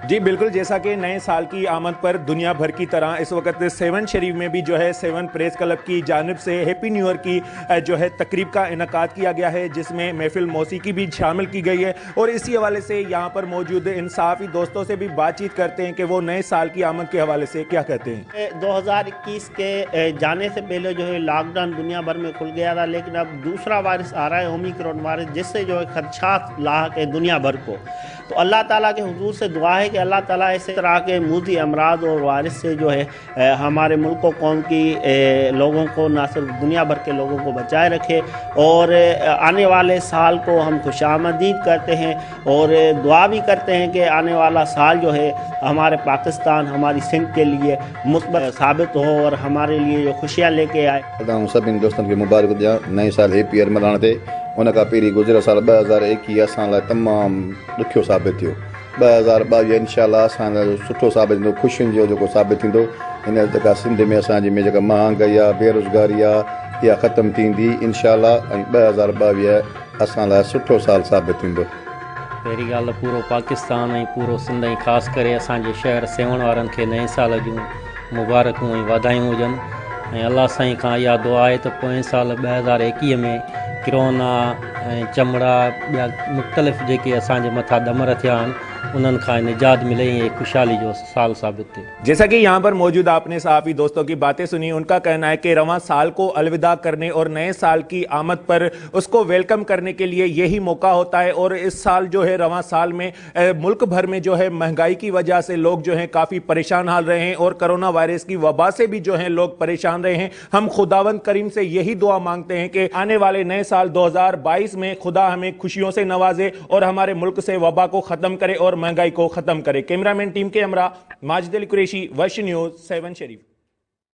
जी बिल्कुल, जैसा कि नए साल की आमद पर दुनिया भर की तरह इस वक्त सेवन शरीफ में भी जो है सेवन प्रेस क्लब की जानिब से हैप्पी न्यू ईयर की जो है तकरीब का इनकाद किया गया है, जिसमें महफिल मौसीकी भी शामिल की गई है। और इसी हवाले से यहाँ पर मौजूद इंसाफी दोस्तों से भी बातचीत करते हैं कि वो नए साल की आमद के हवाले से क्या कहते हैं। 2021 के जाने से पहले जो है लॉकडाउन दुनिया भर में खुल गया था, लेकिन अब दूसरा वायरस आ रहा है ओमिक्रॉन वायरस, जिससे जो है खदशात लाहक है दुनिया भर को। तो अल्लाह ताला के हुजूर से दुआ है कि अल्लाह ताला इस तरह के मूदी अमराज और वायरस से जो है हमारे मुल्क को कौम की लोगों को ना सिर्फ दुनिया भर के लोगों को बचाए रखे। और आने वाले साल को हम खुशामदीद करते हैं और दुआ भी करते हैं कि आने वाला साल जो है हमारे पाकिस्तान, हमारी सिंध के लिए मुस्बत साबित हो और हमारे लिए जो खुशियाँ लेके आए। सभिनी दोस्तनि खे मुबारक ॾियां नए साल हैप्पी ईयर मल्हाइण ते। उन खां पहिरीं गुज़िरियल साल 2021 असां लाइ तमामु ॾुखियो साबित थियो। 2022 इंशाअल्लाह असां लाइ सुठो साबित थींदो, ख़ुशियुनि जो जेको साबित थींदो। हिन जेका सिंध में असांजे में जेका महांगाई आहे, बेरोज़गारी आहे, इहा ख़तमु थींदी इंशाअल्लाह। ऐं 2022 असां लाइ सुठो साल साबित थींदो। पहिरीं ॻाल्हि त पूरो पाकिस्तान ऐं पूरो सिंध ऐं ख़ासि करे असांजे शहर सेवण वारनि खे नए साल जूं मुबारकूं ऐं वाधायूं हुजनि। ऐं अलाह साईं खां इहा दुआ आहे त पोएं साल 2021 में किरोना ऐं चमड़ा ॿिया मुख़्तलिफ़ जेके असांजे मथां ॾमर थिया आहिनि उन्हनि खां निजात मिले ऐं खुशहाली जो साल साबित थिए। जैसा कि यहाँ पर मौजूद आपने सहाफ़ी दोस्तों की बातें सुनी, उनका कहना है कि रवां साल को अलविदा करने और नए साल की आमद पर उसको वेलकम करने के लिए यही मौका होता है। और इस साल जो है रवां साल में मुल्क भर में जो है महंगाई की वजह से लोग जो हैं काफ़ी परेशान हाल रहे हैं और कोरोना वायरस की वबा से भी जो है लोग परेशान रहे हैं। हम खुदावंद करीम से यही दुआ मांगते हैं कि आने वाले नए साल 2022 में खुदा हमें खुशियों से नवाजे और हमारे मुल्क से वबा को ख़त्म करे और महंगाई को ख़त्म करे। कैमरामैन टीम के हमरा माजिद अली कुरैशी, वर्ष न्यूज़, सेवन शरीफ।